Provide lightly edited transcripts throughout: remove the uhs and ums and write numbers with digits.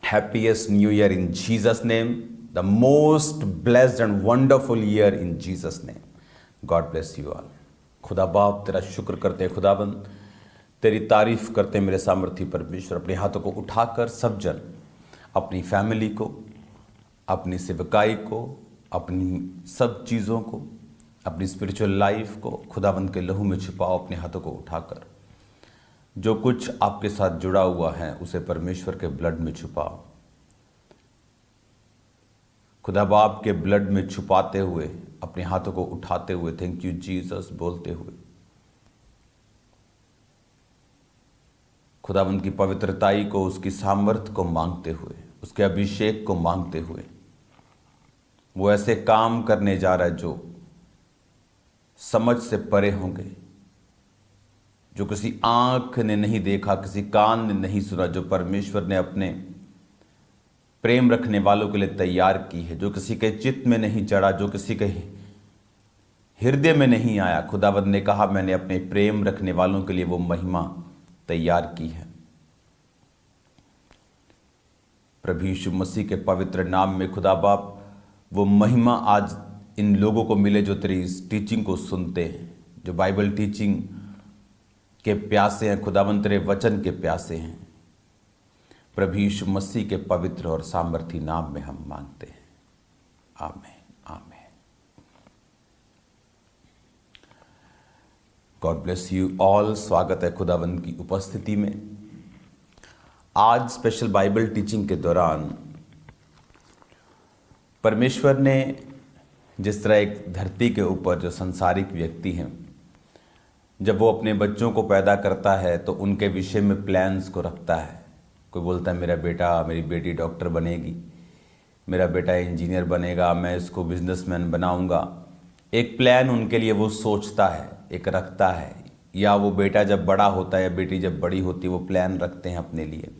Happiest New Year in Jesus' name. The most blessed and wonderful year in Jesus' name. God bless you all. खुदा बाप तेरा शुक्र करते हैं खुदाबंद, तेरी तारीफ करते हैं मेरे सामर्थी परमेश्वर। अपने हाथों को उठाकर सब जन अपनी फैमिली को, अपनी सेवकाई को, अपनी सब चीज़ों को, अपनी स्पिरिचुअल लाइफ को खुदाबंद के लहू में छिपाओ। अपने हाथों को उठाकर जो कुछ आपके साथ जुड़ा हुआ है उसे परमेश्वर के ब्लड में छुपाओ। खुदा बाप के ब्लड में छुपाते हुए, अपने हाथों को उठाते हुए थैंक यू जीसस बोलते हुए, खुदावंत की पवित्रताई को, उसकी सामर्थ को मांगते हुए, उसके अभिषेक को मांगते हुए, वो ऐसे काम करने जा रहा है जो समझ से परे होंगे, जो किसी आंख ने नहीं देखा, किसी कान ने नहीं सुना, जो परमेश्वर ने अपने प्रेम रखने वालों के लिए तैयार की है, जो किसी के चित्त में नहीं चढ़ा, जो किसी के हृदय में नहीं आया। खुदावंद ने कहा मैंने अपने प्रेम रखने वालों के लिए वो महिमा तैयार की है। प्रभु यीशु मसीह के पवित्र नाम में खुदा बाप वो महिमा आज इन लोगों को मिले जो तेरी इस टीचिंग को सुनते हैं, जो बाइबल टीचिंग के प्यासे हैं, खुदावंद तेरे वचन के प्यासे हैं। प्रभु यीशु मसीह के पवित्र और सामर्थी नाम में हम मांगते हैं, आमीन आमीन। God bless you all. स्वागत है खुदावंद की उपस्थिति में। आज स्पेशल बाइबल टीचिंग के दौरान परमेश्वर ने जिस तरह एक धरती के ऊपर जो संसारिक व्यक्ति हैं, जब वो अपने बच्चों को पैदा करता है तो उनके विषय में प्लान्स को रखता है। कोई बोलता है मेरा बेटा, मेरी बेटी डॉक्टर बनेगी, मेरा बेटा इंजीनियर बनेगा, मैं इसको बिजनेसमैन बनाऊंगा। एक प्लान उनके लिए वो सोचता है, एक रखता है। या वो बेटा जब बड़ा होता है या बेटी जब बड़ी होती है वो प्लान रखते हैं अपने लिए।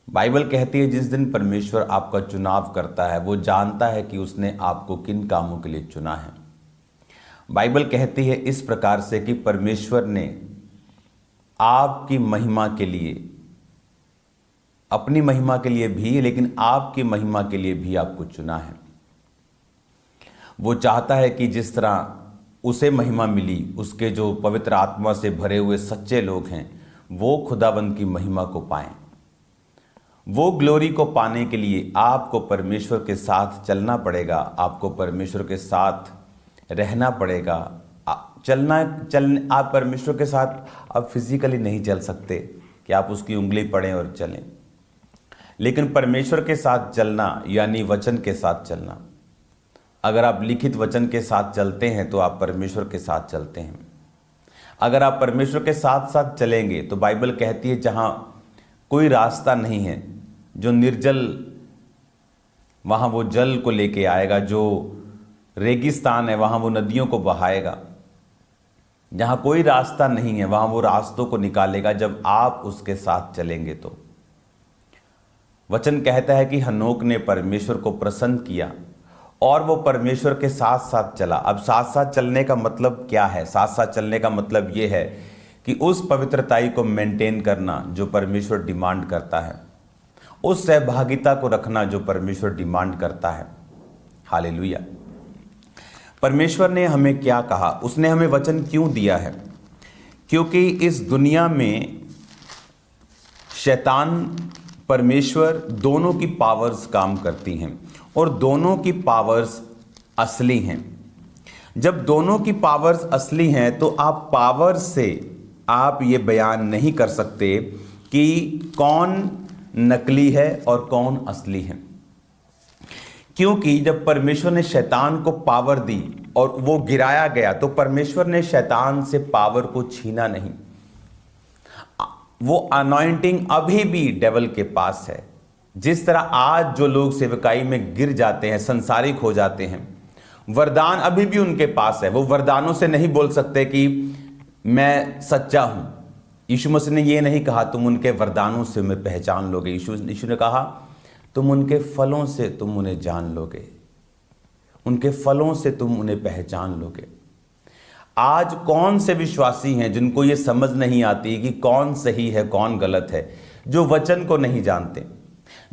बाइबल कहती है जिस दिन परमेश्वर आपका चुनाव करता है वो जानता है कि उसने आपको किन कामों के लिए चुना है। बाइबल कहती है इस प्रकार से कि परमेश्वर ने आपकी महिमा के लिए, अपनी महिमा के लिए भी, लेकिन आपकी महिमा के लिए भी आपको चुना है। वो चाहता है कि जिस तरह उसे महिमा मिली, उसके जो पवित्र आत्मा से भरे हुए सच्चे लोग हैं वो खुदाबंद की महिमा को पाएं। वो ग्लोरी को पाने के लिए आपको परमेश्वर के साथ चलना पड़ेगा, आपको परमेश्वर के साथ रहना पड़ेगा। आप परमेश्वर के साथ आप फिजिकली नहीं चल सकते कि आप उसकी उंगली पड़ें और चलें, लेकिन परमेश्वर के साथ चलना यानी वचन के साथ चलना। अगर आप लिखित वचन के साथ चलते हैं तो आप परमेश्वर के साथ चलते हैं। अगर आप परमेश्वर के साथ साथ चलेंगे तो बाइबल कहती है जहाँ कोई रास्ता नहीं है, जो निर्जल, वहाँ वो जल को लेके आएगा, जो रेगिस्तान है वहाँ वो नदियों को बहाएगा। जहाँ कोई रास्ता नहीं है वहाँ वो रास्तों को निकालेगा जब आप उसके साथ चलेंगे। तो वचन कहता है कि हनोक ने परमेश्वर को प्रसन्न किया और वो परमेश्वर के साथ साथ चला। अब साथ साथ चलने का मतलब क्या है? साथ साथ चलने का मतलब ये है कि उस पवित्रताई को मेंटेन करना जो परमेश्वर डिमांड करता है, उस सहभागिता को रखना जो परमेश्वर डिमांड करता है। हालेलुया। परमेश्वर ने हमें क्या कहा, उसने हमें वचन क्यों दिया है? क्योंकि इस दुनिया में शैतान, परमेश्वर, दोनों की पावर्स काम करती हैं और दोनों की पावर्स असली हैं। जब दोनों की पावर्स असली हैं तो आप पावर से आप ये बयान नहीं कर सकते कि कौन नकली है और कौन असली है। क्योंकि जब परमेश्वर ने शैतान को पावर दी और वो गिराया गया तो परमेश्वर ने शैतान से पावर को छीना नहीं। वो अनॉइंटिंग अभी भी डेविल के पास है। जिस तरह आज जो लोग सेवकाई में गिर जाते हैं, संसारिक हो जाते हैं, वरदान अभी भी उनके पास है। वो वरदानों से नहीं बोल सकते कि मैं सच्चा हूं। यीशु मसीह ने ये नहीं कहा तुम उनके वरदानों से मैं पहचान लोगे। यीशु ने कहा तुम उनके फलों से तुम उन्हें जान लोगे, उनके फलों से तुम उन्हें पहचान लोगे। आज कौन से विश्वासी हैं जिनको ये समझ नहीं आती कि कौन सही है कौन गलत है, जो वचन को नहीं जानते।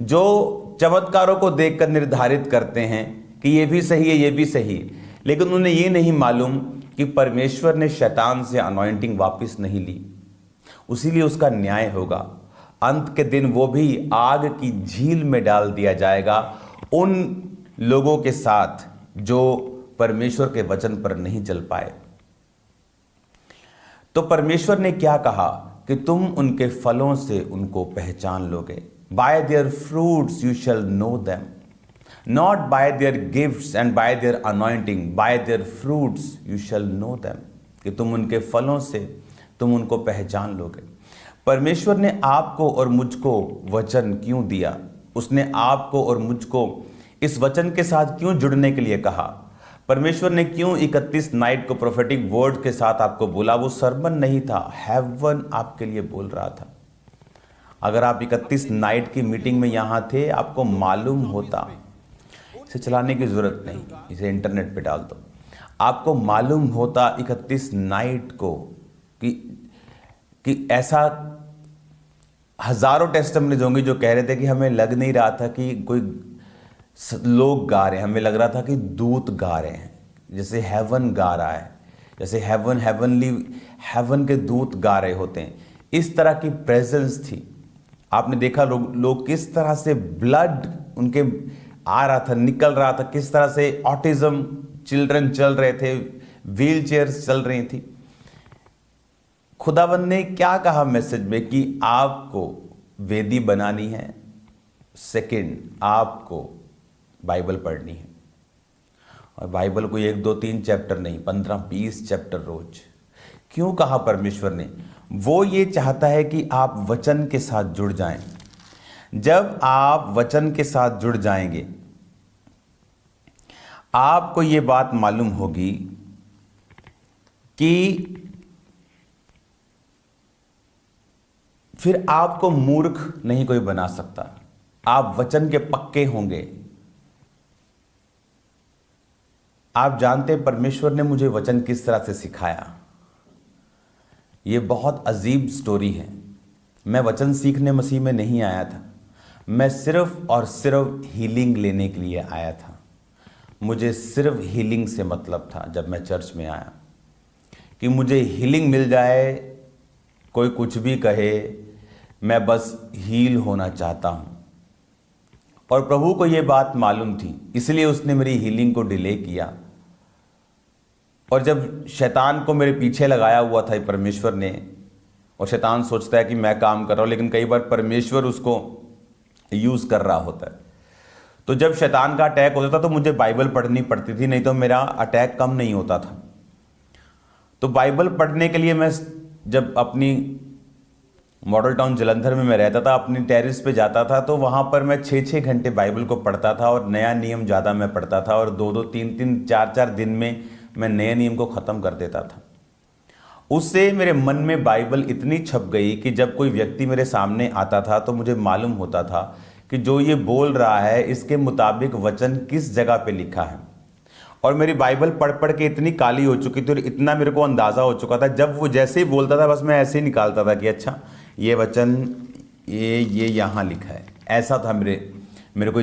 जो चमत्कारों को देखकर निर्धारित करते हैं कि ये भी सही है, ये भी सही है, लेकिन उन्हें ये नहीं मालूम कि परमेश्वर ने शैतान से अनॉइंटिंग वापस नहीं ली, उसीलिए उसका न्याय होगा। अंत के दिन वो भी आग की झील में डाल दिया जाएगा उन लोगों के साथ जो परमेश्वर के वचन पर नहीं चल पाए। तो परमेश्वर ने क्या कहा कि तुम उनके फलों से उनको पहचान लोगे। Bye there fruits you shall know them, not bye there gifts and bye there anointing, bye there fruits you shall know them, कि तुम उनके फलों से तुम उनको पहचान लोगे। परमेश्वर ने आपको और मुझको वचन क्यों दिया? उसने आपको और मुझको इस वचन के साथ क्यों जुड़ने के लिए कहा? परमेश्वर ने क्यों 31 नाइट को प्रोफेटिक वर्ड के साथ आपको बोला? वो सरमन नहीं था, हेवन आपके लिए बोल रहा था। अगर आप 31 नाइट की मीटिंग में यहाँ थे, आपको मालूम होता, इसे चलाने की जरूरत नहीं, इसे इंटरनेट पे डाल दो, आपको मालूम होता 31 नाइट को कि ऐसा हजारों टेस्टिमनीज होंगी जो कह रहे थे कि हमें लग नहीं रहा था कि कोई लोग गा रहे हैं, हमें लग रहा था कि दूत गा रहे हैं, जैसे हेवन गा रहा है, जैसे हेवन के दूत गा रहे होते हैं। इस तरह की प्रेजेंस थी। आपने देखा लोग किस तरह से ब्लड उनके आ रहा था, निकल रहा था, किस तरह से ऑटिज्म चिल्ड्रन चल रहे थे, व्हील चेयर्स चल रही थी। खुदावंद ने क्या कहा मैसेज में कि आपको वेदी बनानी है, सेकंड आपको बाइबल पढ़नी है, और बाइबल को 1 2 3 चैप्टर नहीं, 15-20 चैप्टर रोज। क्यों कहा परमेश्वर ने? वो ये चाहता है कि आप वचन के साथ जुड़ जाएं। जब आप वचन के साथ जुड़ जाएंगे, आपको ये बात मालूम होगी कि फिर आपको मूर्ख नहीं कोई बना सकता। आप वचन के पक्के होंगे। आप जानते हैं परमेश्वर ने मुझे वचन किस तरह से सिखाया। ये बहुत अजीब स्टोरी है। मैं वचन सीखने मसीह में नहीं आया था, मैं सिर्फ और सिर्फ हीलिंग लेने के लिए आया था। मुझे सिर्फ हीलिंग से मतलब था। जब मैं चर्च में आया कि मुझे हीलिंग मिल जाए, कोई कुछ भी कहे, मैं बस हील होना चाहता हूं। और प्रभु को यह बात मालूम थी, इसलिए उसने मेरी हीलिंग को डिले किया। और जब शैतान को मेरे पीछे लगाया हुआ था परमेश्वर ने, और शैतान सोचता है कि मैं काम कर रहा हूं, लेकिन कई बार परमेश्वर उसको यूज कर रहा होता है। तो जब शैतान का अटैक होता था तो मुझे बाइबल पढ़नी पड़ती थी, नहीं तो मेरा अटैक कम नहीं होता था। तो बाइबल पढ़ने के लिए मैं जब अपनी मॉडल टाउन जलंधर में मैं रहता था, अपनी टेरेस पे जाता था, तो वहाँ पर मैं 6-6 घंटे बाइबल को पढ़ता था, और नया नियम ज़्यादा मैं पढ़ता था, और 2-2 3-3 4-4 दिन में मैं नए नियम को ख़त्म कर देता था। उससे मेरे मन में बाइबल इतनी छप गई कि जब कोई व्यक्ति मेरे सामने आता था तो मुझे मालूम होता था कि जो ये बोल रहा है इसके मुताबिक वचन किस जगह पे लिखा है। और मेरी बाइबल पढ़ पढ़ के इतनी काली हो चुकी थी और इतना मेरे को अंदाज़ा हो चुका था, जब वो जैसे ही बोलता था बस मैं ऐसे ही निकालता था कि अच्छा ये वचन ये यहाँ लिखा है। ऐसा था मेरे को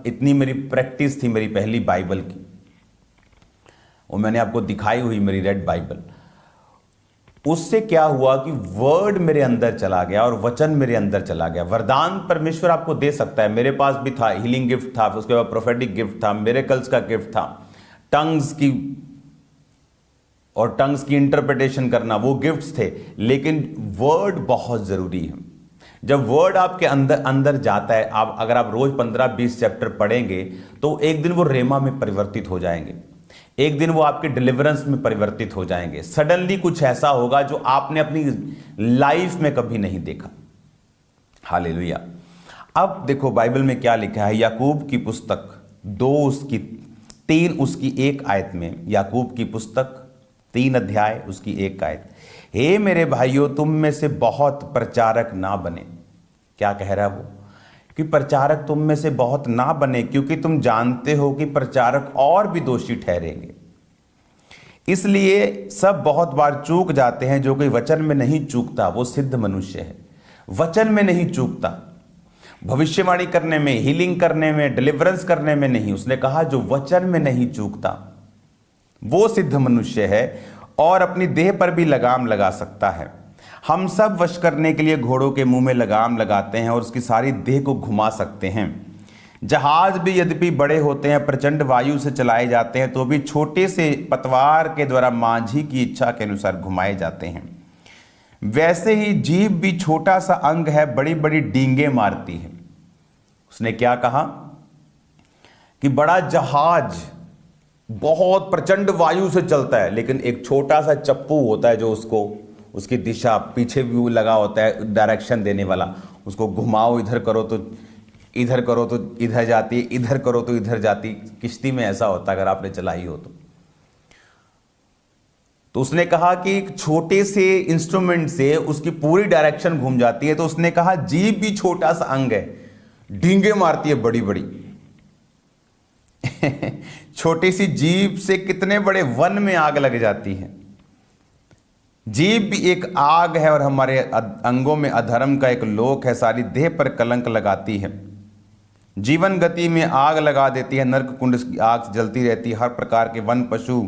इतनी मेरी प्रैक्टिस थी मेरी पहली बाइबल की। और मैंने आपको दिखाई हुई मेरी रेड बाइबल। उससे क्या हुआ कि वर्ड मेरे अंदर चला गया और वचन मेरे अंदर चला गया। वरदान परमेश्वर आपको दे सकता है, मेरे पास भी था, हीलिंग गिफ्ट था, उसके बाद प्रोफेटिक गिफ्ट था, मिरेकल्स का गिफ्ट था, टंग्स की इंटरप्रिटेशन करना, वो गिफ्ट्स थे। लेकिन वर्ड बहुत जरूरी है। जब वर्ड आपके अंदर जाता है, अगर आप रोज 15-20 चैप्टर पढ़ेंगे तो एक दिन वो रेमा में परिवर्तित हो जाएंगे, एक दिन वो आपके डिलीवरेंस में परिवर्तित हो जाएंगे। सडनली कुछ ऐसा होगा जो आपने अपनी लाइफ में कभी नहीं देखा। हालेलुया। अब देखो बाइबल में क्या लिखा है। याकूब की पुस्तक 2:3 आयत में, याकूब की पुस्तक 3 अध्याय 1 आयत। हे मेरे भाइयों, तुम में से बहुत प्रचारक ना बने। क्या कह रहा है वो? कि प्रचारक तुम में से बहुत ना बने, क्योंकि तुम जानते हो कि प्रचारक और भी दोषी ठहरेंगे। इसलिए सब बहुत बार चूक जाते हैं। जो कोई वचन में नहीं चूकता वो सिद्ध मनुष्य है। वचन में नहीं चूकता, भविष्यवाणी करने में, हीलिंग करने में, डिलीवरेंस करने में नहीं। उसने कहा जो वचन में नहीं चूकता वो सिद्ध मनुष्य है और अपनी देह पर भी लगाम लगा सकता है। हम सब वश करने के लिए घोड़ों के मुंह में लगाम लगाते हैं और उसकी सारी देह को घुमा सकते हैं। जहाज भी यद्यपि बड़े होते हैं, प्रचंड वायु से चलाए जाते हैं, तो भी छोटे से पतवार के द्वारा माझी की इच्छा के अनुसार घुमाए जाते हैं। वैसे ही जीभ भी छोटा सा अंग है, बड़ी बड़ी डींगे मारती है। उसने क्या कहा कि बड़ा जहाज बहुत प्रचंड वायु से चलता है, लेकिन एक छोटा सा चप्पू होता है जो उसकी दिशा पीछे भी लगा होता है, डायरेक्शन देने वाला। उसको घुमाओ, इधर करो तो इधर जाती, इधर करो तो इधर जाती। किश्ती में ऐसा होता है, अगर आपने चलाई हो तो उसने कहा कि एक छोटे से इंस्ट्रूमेंट से उसकी पूरी डायरेक्शन घूम जाती है। तो उसने कहा जीभ भी छोटा सा अंग है, डींगे मारती है बड़ी बड़ी। छोटी सी जीभ से कितने बड़े वन में आग लग जाती है। जीभ भी एक आग है और हमारे अंगों में अधर्म का एक लोक है, सारी देह पर कलंक लगाती है, जीवन गति में आग लगा देती है, नरक कुंड की आग जलती रहती है। हर प्रकार के वन, पशु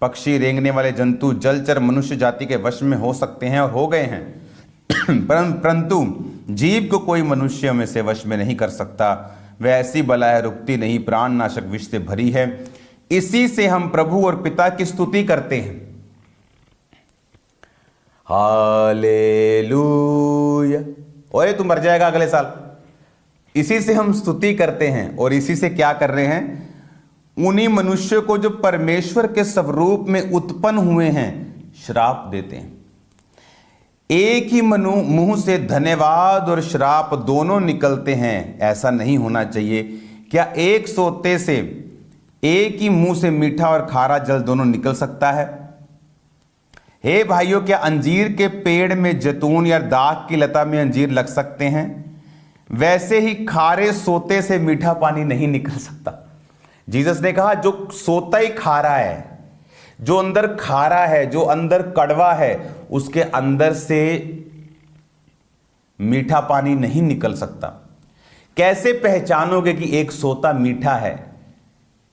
पक्षी, रेंगने वाले जंतु, जलचर मनुष्य जाति के वश में हो सकते हैं और हो गए हैं। परंतु जीव को कोई मनुष्य में से वश में नहीं कर सकता। वह ऐसी बला है, रुकती नहीं, प्राण नाशक विष से भरी है। इसी से हम प्रभु और पिता की स्तुति करते हैं। हालेलुया। ओए तू मर जाएगा अगले साल। इसी से हम स्तुति करते हैं और इसी से क्या कर रहे हैं? उन्हीं मनुष्य को जो परमेश्वर के स्वरूप में उत्पन्न हुए हैं श्राप देते हैं। एक ही मुंह से धन्यवाद और श्राप दोनों निकलते हैं, ऐसा नहीं होना चाहिए। क्या एक सोते से, एक ही मुंह से मीठा और खारा जल दोनों निकल सकता है? हे भाइयों, क्या अंजीर के पेड़ में जैतून या दाख की लता में अंजीर लग सकते हैं? वैसे ही खारे सोते से मीठा पानी नहीं निकल सकता। जीसस ने कहा जो सोता ही खारा है, जो अंदर खारा है, जो अंदर कड़वा है, उसके अंदर से मीठा पानी नहीं निकल सकता। कैसे पहचानोगे कि एक सोता मीठा है?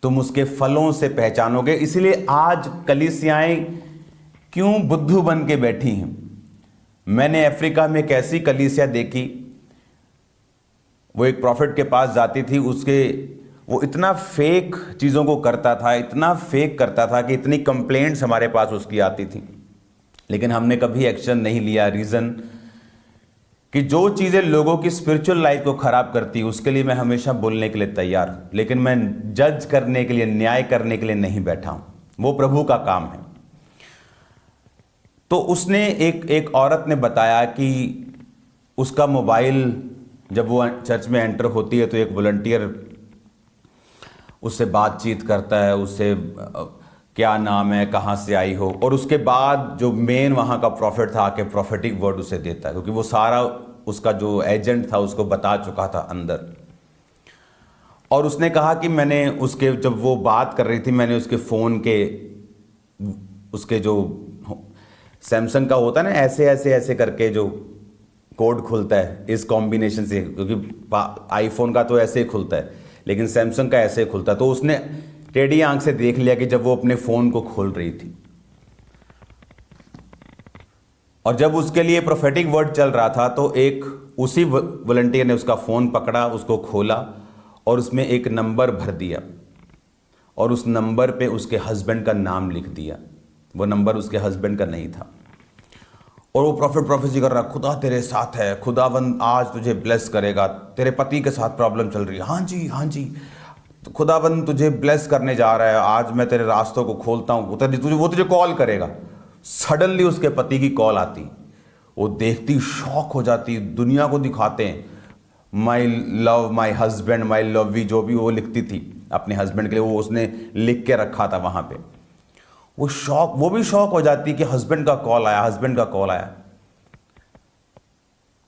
तुम उसके फलों से पहचानोगे। इसलिए आज कलीसियाएं क्यों बुद्धू बन के बैठी हैं? मैंने अफ्रीका में एक ऐसी कलीसिया देखी, वो एक प्रॉफिट के पास जाती थी, वो इतना फेक चीज़ों को करता था, इतना फेक करता था कि इतनी कंप्लेंट्स हमारे पास उसकी आती थी, लेकिन हमने कभी एक्शन नहीं लिया। रीज़न कि जो चीज़ें लोगों की स्पिरिचुअल लाइफ को ख़राब करती है उसके लिए मैं हमेशा बोलने के लिए तैयार हूँ, लेकिन मैं जज करने के लिए, न्याय करने के लिए नहीं बैठा हूँ। वो प्रभु का काम है। तो उसने एक औरत ने बताया कि उसका मोबाइल, जब वो चर्च में एंटर होती है तो एक वॉलंटियर उससे बातचीत करता है, उससे क्या नाम है, कहाँ से आई हो, और उसके बाद जो मेन वहाँ का प्रॉफिट था आके प्रॉफिटिक वर्ड उसे देता है, क्योंकि वो सारा उसका जो एजेंट था उसको बता चुका था अंदर। और उसने कहा कि मैंने उसके, जब वो बात कर रही थी, मैंने उसके फ़ोन के, उसके जो सैमसंग का होता है ना, ऐसे ऐसे ऐसे करके जो कोड खुलता है इस कॉम्बिनेशन से, क्योंकि आईफोन का तो ऐसे ही खुलता है लेकिन सैमसंग का ऐसे ही खुलता है। तो उसने टेढ़ी आंख से देख लिया कि जब वो अपने फ़ोन को खोल रही थी और जब उसके लिए प्रोफेटिक वर्ड चल रहा था, तो एक उसी वॉलंटियर ने उसका फ़ोन पकड़ा, उसको खोला और उसमें एक नंबर भर दिया और उस नंबर पे उसके हस्बैंड का नाम लिख दिया। वो नंबर उसके हस्बैंड का नहीं था और वो प्रोफेसी कर रहा, खुदा तेरे साथ है, खुदावंद आज तुझे ब्लेस करेगा, तेरे पति के साथ प्रॉब्लम चल रही है, हाँ जी हाँ जी, तो खुदावंद तुझे ब्लेस करने जा रहा है, आज मैं तेरे रास्तों को खोलता हूँ, वो तुझे कॉल करेगा। सडनली उसके पति की कॉल आती, वो देखती शॉक हो जाती, दुनिया को दिखाते हैं my love my husband, my love we, जो भी वो लिखती थी अपने हस्बैंड के लिए, वो उसने लिख के रखा था वहाँ पे। वो भी शॉक हो जाती कि हस्बैंड का कॉल आया, हस्बैंड का कॉल आया।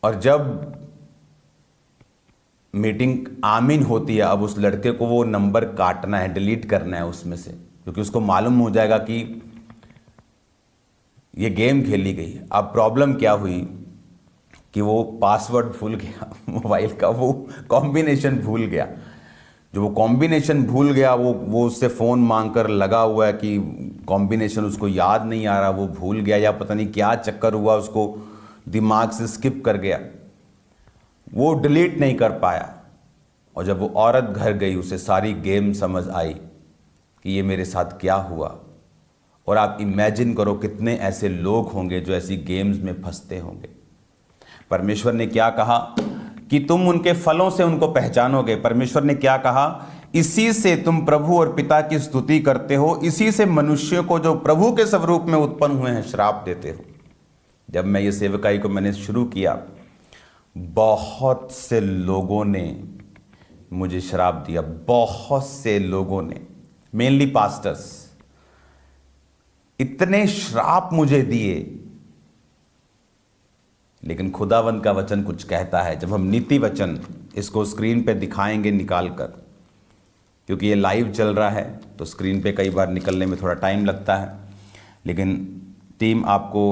और जब मीटिंग आमीन होती है, अब उस लड़के को वो नंबर काटना है, डिलीट करना है उसमें से, क्योंकि उसको मालूम हो जाएगा कि ये गेम खेली गई है। अब प्रॉब्लम क्या हुई कि वो पासवर्ड भूल गया मोबाइल का, वो कॉम्बिनेशन भूल गया। जो वो कॉम्बिनेशन भूल गया, वो उससे फ़ोन मांग कर लगा हुआ है कि कॉम्बिनेशन उसको याद नहीं आ रहा, वो भूल गया या पता नहीं क्या चक्कर हुआ, उसको दिमाग से स्किप कर गया, वो डिलीट नहीं कर पाया। और जब वो औरत घर गई, उसे सारी गेम समझ आई कि ये मेरे साथ क्या हुआ। और आप इमेजिन करो कितने ऐसे लोग होंगे जो ऐसी गेम्स में फंसते होंगे। परमेश्वर ने क्या कहा कि तुम उनके फलों से उनको पहचानोगे। परमेश्वर ने क्या कहा, इसी से तुम प्रभु और पिता की स्तुति करते हो, इसी से मनुष्यों को जो प्रभु के स्वरूप में उत्पन्न हुए हैं श्राप देते हो। जब मैं ये सेवकाई को मैंने शुरू किया, बहुत से लोगों ने मुझे श्राप दिया, बहुत से लोगों ने, मेनली पास्टर्स, इतने श्राप मुझे दिए। लेकिन खुदावंद का वचन कुछ कहता है। जब हम नीति वचन इसको स्क्रीन पे दिखाएंगे निकाल कर, क्योंकि ये लाइव चल रहा है तो स्क्रीन पे कई बार निकलने में थोड़ा टाइम लगता है, लेकिन टीम आपको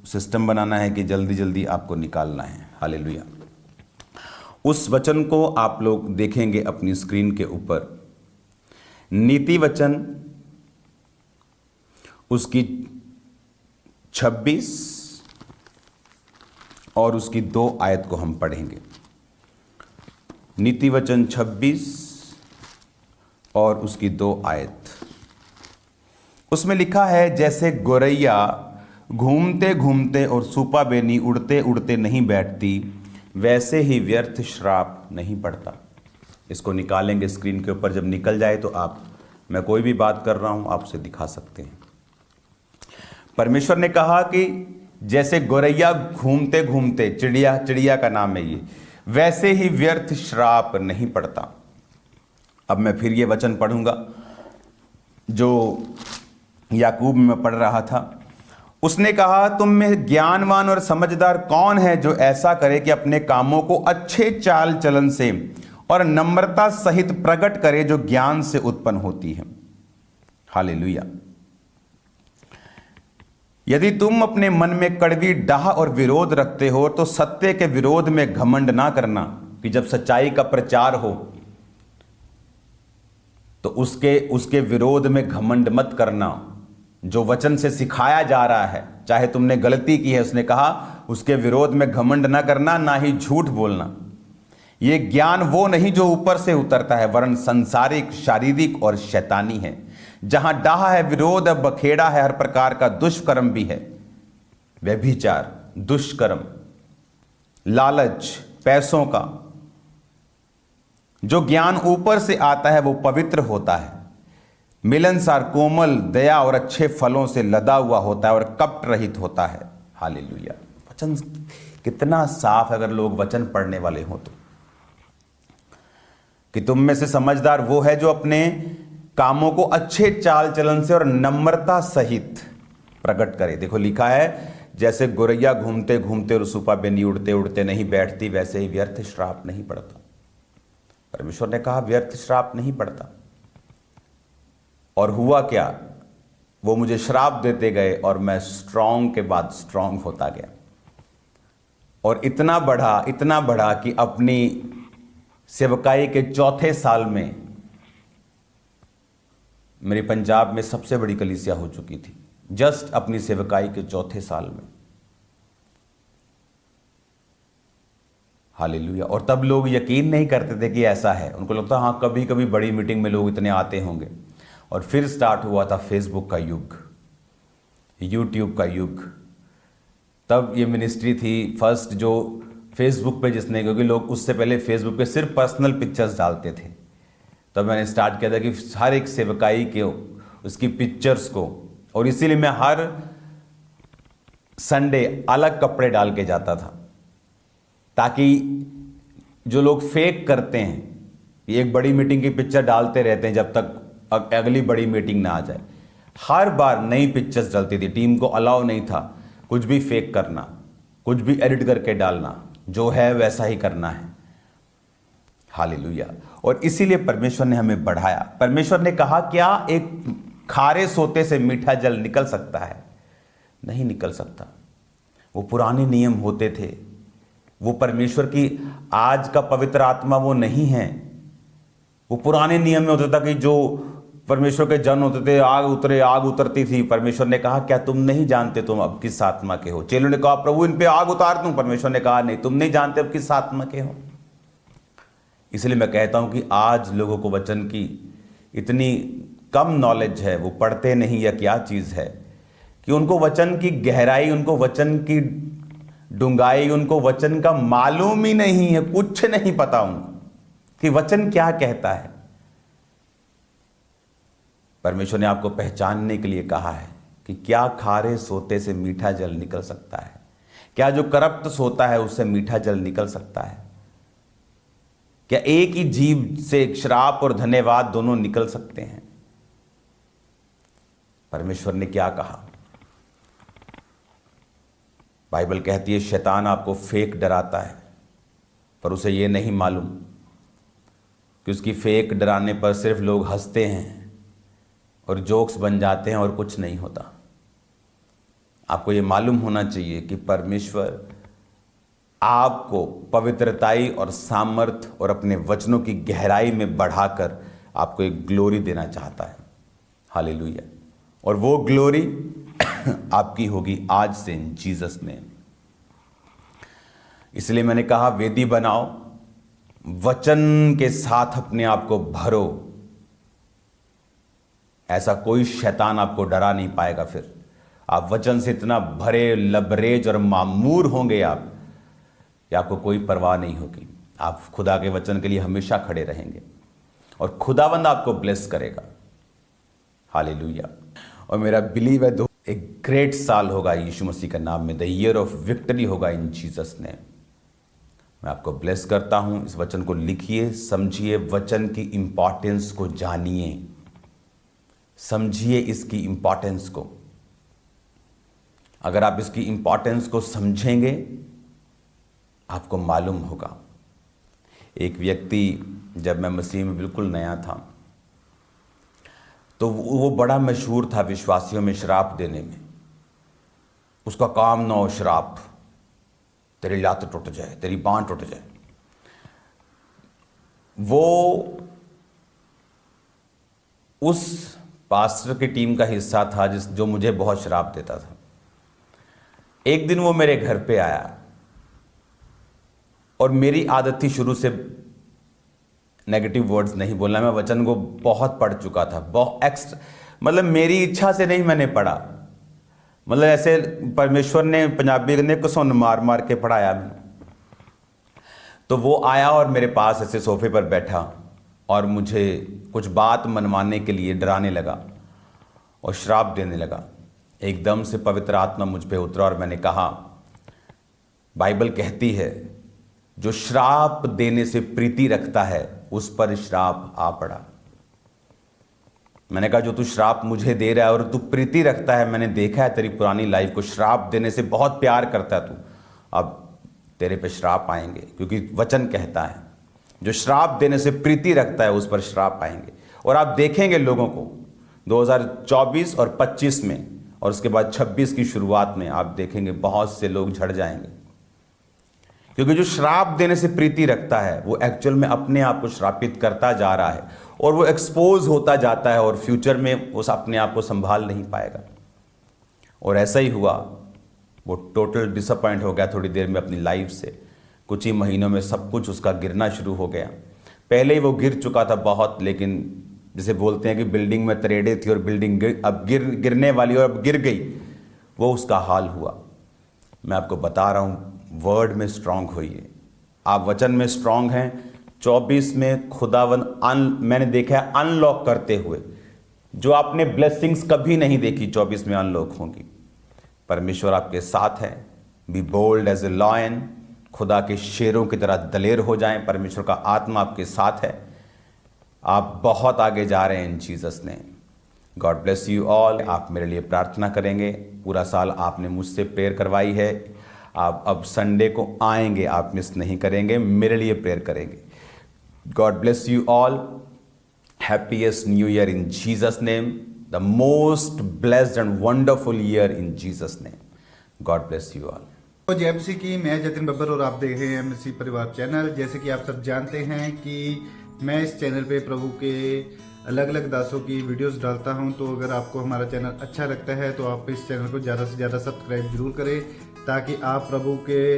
सिस्टम बनाना है कि जल्दी जल्दी आपको निकालना है। हालेलुया। उस वचन को आप लोग देखेंगे अपनी स्क्रीन के ऊपर, नीति वचन उसकी 26 और उसकी 2 आयत को हम पढ़ेंगे। नीति वचन 26 और उसकी 2 आयत। उसमें लिखा है, जैसे गोरैया घूमते घूमते और सूपा बेनी उड़ते उड़ते नहीं बैठती, वैसे ही व्यर्थ श्राप नहीं पड़ता। इसको निकालेंगे स्क्रीन के ऊपर, जब निकल जाए तो आप, मैं कोई भी बात कर रहा हूं आपसे दिखा सकते हैं। परमेश्वर ने कहा कि जैसे गोरैया घूमते घूमते, चिड़िया का नाम है ये, वैसे ही व्यर्थ श्राप नहीं पड़ता। अब मैं फिर ये वचन पढ़ूंगा जो याकूब में मैं पढ़ रहा था। उसने कहा, तुम में ज्ञानवान और समझदार कौन है जो ऐसा करे कि अपने कामों को अच्छे चाल चलन से और नम्रता सहित प्रकट करे, जो ज्ञान से उत्पन्न होती है। हालेलुया। यदि तुम अपने मन में कड़वी डाह और विरोध रखते हो, तो सत्य के विरोध में घमंड ना करना। कि जब सच्चाई का प्रचार हो तो उसके विरोध में घमंड मत करना। जो वचन से सिखाया जा रहा है, चाहे तुमने गलती की है, उसने कहा उसके विरोध में घमंड ना करना, ना ही झूठ बोलना। ये ज्ञान वो नहीं जो ऊपर से उतरता है, वरन संसारिक, शारीरिक और शैतानी है। जहां डाह है, विरोध है, बखेड़ा है, हर प्रकार का दुष्कर्म भी है। व्यभिचार, दुष्कर्म, लालच, पैसों का। जो ज्ञान ऊपर से आता है वो पवित्र होता है, मिलनसार, कोमल, दया और अच्छे फलों से लदा हुआ होता है और कपट रहित होता है। हालेलुया। वचन कितना साफ है अगर लोग वचन पढ़ने वाले हों तो। कि तुम में से समझदार वो है जो अपने कामों को अच्छे चाल चलन से और नम्रता सहित प्रकट करे। देखो लिखा है, जैसे गोरैया घूमते घूमते और सूपा बेनी उड़ते उड़ते नहीं बैठती, वैसे ही व्यर्थ श्राप नहीं पड़ता। परमेश्वर ने कहा व्यर्थ श्राप नहीं पड़ता। और हुआ क्या, वो मुझे श्राप देते गए और मैं स्ट्रांग के बाद स्ट्रांग होता गया। और इतना बढ़ा कि अपनी सेवकाई के 4थे साल में मेरी पंजाब में सबसे बड़ी कलीसिया हो चुकी थी। जस्ट अपनी सेवकाई के 4थे साल में। हालेलुया। और तब लोग यकीन नहीं करते थे कि ऐसा है। उनको लगता हाँ कभी कभी बड़ी मीटिंग में लोग इतने आते होंगे। और फिर स्टार्ट हुआ था फेसबुक का युग, यूट्यूब का युग। तब ये मिनिस्ट्री थी फर्स्ट जो फेसबुक पे जिसने, क्योंकि लोग उससे पहले फेसबुक पे सिर्फ पर्सनल पिक्चर्स डालते थे। तब मैंने स्टार्ट किया था कि हर एक सेवकाई के उसकी पिक्चर्स को, और इसीलिए मैं हर संडे अलग कपड़े डाल के जाता था, ताकि जो लोग फेक करते हैं, ये एक बड़ी मीटिंग की पिक्चर डालते रहते हैं जब तक अगली बड़ी मीटिंग ना आ जाए। हर बार नई पिक्चर्स डलती थी। टीम को अलाउ नहीं था कुछ भी फेक करना, कुछ भी एडिट करके डालना, जो है वैसा ही करना है। हालेलुया। और इसीलिए परमेश्वर ने हमें बढ़ाया। परमेश्वर ने कहा क्या एक खारे सोते से मीठा जल निकल सकता है? नहीं निकल सकता। वो पुराने नियम होते थे वो परमेश्वर की आज का पवित्र आत्मा वो नहीं है। वो पुराने नियम में होता था कि जो परमेश्वर के जन होते थे, आग उतरती थी। परमेश्वर ने कहा क्या तुम नहीं जानते तुम अब किस आत्मा के हो? चेलों ने कहा प्रभु इन पे आग उतार दूं। परमेश्वर ने कहा नहीं, तुम नहीं जानते अब किस आत्मा के हो। इसलिए मैं कहता हूं कि आज लोगों को वचन की इतनी कम नॉलेज है, वो पढ़ते नहीं या क्या चीज़ है कि उनको वचन की गहराई, उनको वचन की डूंघाई, उनको वचन का मालूम ही नहीं है, कुछ नहीं पता उनको कि वचन क्या कहता है। परमेश्वर ने आपको पहचानने के लिए कहा है कि क्या खारे सोते से मीठा जल निकल सकता है, क्या जो करप्ट सोता है उससे मीठा जल निकल सकता है, क्या एक ही जीव से श्राप और धन्यवाद दोनों निकल सकते हैं। परमेश्वर ने क्या कहा? बाइबल कहती है शैतान आपको फेक डराता है, पर उसे यह नहीं मालूम कि उसकी फेक डराने पर सिर्फ लोग हंसते हैं और जोक्स बन जाते हैं और कुछ नहीं होता। आपको ये मालूम होना चाहिए कि परमेश्वर आपको पवित्रताई और सामर्थ और अपने वचनों की गहराई में बढ़ाकर आपको एक ग्लोरी देना चाहता है। हालेलुया। और वो ग्लोरी आपकी होगी आज से इन जीसस नेम। इसलिए मैंने कहा वेदी बनाओ, वचन के साथ अपने आप को भरो। ऐसा कोई शैतान आपको डरा नहीं पाएगा। फिर आप वचन से इतना भरे लबरेज और मामूर होंगे आप कि आपको कोई परवाह नहीं होगी। आप खुदा के वचन के लिए हमेशा खड़े रहेंगे और खुदावंद आपको ब्लेस करेगा। हालेलुया। और मेरा बिलीव है एक ग्रेट साल होगा यीशु मसीह का नाम में। द ईयर ऑफ विक्ट्री होगा इन जीसस नेम। मैं आपको ब्लेस करता हूं। इस वचन को लिखिए, समझिए, वचन की इंपॉर्टेंस को जानिए, समझिए इसकी इंपॉर्टेंस को। अगर आप इसकी इंपॉर्टेंस को समझेंगे आपको मालूम होगा। एक व्यक्ति, जब मैं मसीह में बिल्कुल नया था तो वो बड़ा मशहूर था विश्वासियों में श्राप देने में। उसका काम ना हो श्राप, तेरी लात टूट जाए, तेरी बांह टूट जाए। वो उस पास्टर की टीम का हिस्सा था जो मुझे बहुत श्राप देता था। एक दिन वो मेरे घर पे आया और मेरी आदत थी शुरू से नेगेटिव वर्ड्स नहीं बोलना। मैं वचन को बहुत पढ़ चुका था, बहुत एक्स्ट्रा, मतलब मेरी इच्छा से नहीं मैंने पढ़ा। मतलब ऐसे परमेश्वर ने पंजाबी ने कुसन मार मार के पढ़ाया मैंने। तो वो आया और मेरे पास ऐसे सोफे पर बैठा और मुझे कुछ बात मनवाने के लिए डराने लगा और श्राप देने लगा। एकदम से पवित्र आत्मा मुझ पे उतरा और मैंने कहा, बाइबल कहती है जो श्राप देने से प्रीति रखता है उस पर श्राप आ पड़ा। मैंने कहा जो तू श्राप मुझे दे रहा है और तू प्रीति रखता है, मैंने देखा है तेरी पुरानी लाइफ को, श्राप देने से बहुत प्यार करता है तू, अब तेरे पे श्राप आएंगे। क्योंकि वचन कहता है जो श्राप देने से प्रीति रखता है उस पर श्राप आएंगे। और आप देखेंगे लोगों को 2024 और 25 में और उसके बाद 26 की शुरुआत में आप देखेंगे बहुत से लोग झड़ जाएंगे। क्योंकि जो श्राप देने से प्रीति रखता है वो एक्चुअल में अपने आप को श्रापित करता जा रहा है और वो एक्सपोज होता जाता है और फ्यूचर में उस अपने आप को संभाल नहीं पाएगा। और ऐसा ही हुआ, वो टोटल डिसअपॉइंट हो गया थोड़ी देर में अपनी लाइफ से। कुछ ही महीनों में सब कुछ उसका गिरना शुरू हो गया। पहले ही वो गिर चुका था बहुत, लेकिन जैसे बोलते हैं कि बिल्डिंग में तरेड़े थी और बिल्डिंग अब गिरने वाली और अब गिर गई, वो उसका हाल हुआ। मैं आपको बता रहा हूँ, वर्ड में स्ट्रांग होइए। आप वचन में स्ट्रांग हैं। 24 में खुदावंद मैंने देखा है अनलॉक करते हुए, जो आपने ब्लेसिंग्स कभी नहीं देखी 24 में अनलॉक होंगी। परमेश्वर आपके साथ है। Be bold as a lion. खुदा के शेरों की तरह दलेर हो जाएं। परमेश्वर का आत्मा आपके साथ है। आप बहुत आगे जा रहे हैं इन जीसस ने। God bless you all. आप मेरे लिए प्रार्थना करेंगे। पूरा साल आपने मुझसे प्रेयर करवाई है। आप अब संडे को आएंगे, आप मिस नहीं करेंगे, मेरे लिए प्रेयर करेंगे। God bless you all. Happiest new year in Jesus name. The most blessed and wonderful year in Jesus name. God bless you all. तो जय मसीह की, मैं जतिन बब्बर और आप देख रहे हैं मसीह परिवार चैनल। जैसे कि आप सब जानते हैं कि मैं इस चैनल पे प्रभु के अलग अलग दासों की वीडियोस डालता हूं। तो अगर आपको हमारा चैनल अच्छा लगता है तो आप इस चैनल को ज़्यादा से ज़्यादा सब्सक्राइब जरूर करें, ताकि आप प्रभु के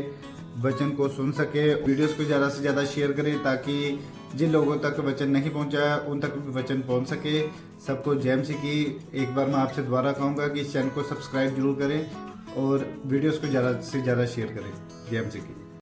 वचन को सुन सके। वीडियोस को ज़्यादा से ज़्यादा शेयर करें, ताकि जिन लोगों तक वचन नहीं पहुंचा उन तक भी वचन पहुंच सके। सबको जय मसीह की। एक बार मैं आपसे दोबारा कहूँगा कि इस चैनल को सब्सक्राइब जरूर करें और वीडियोस को ज़्यादा से ज़्यादा शेयर करें। जय मसीह की।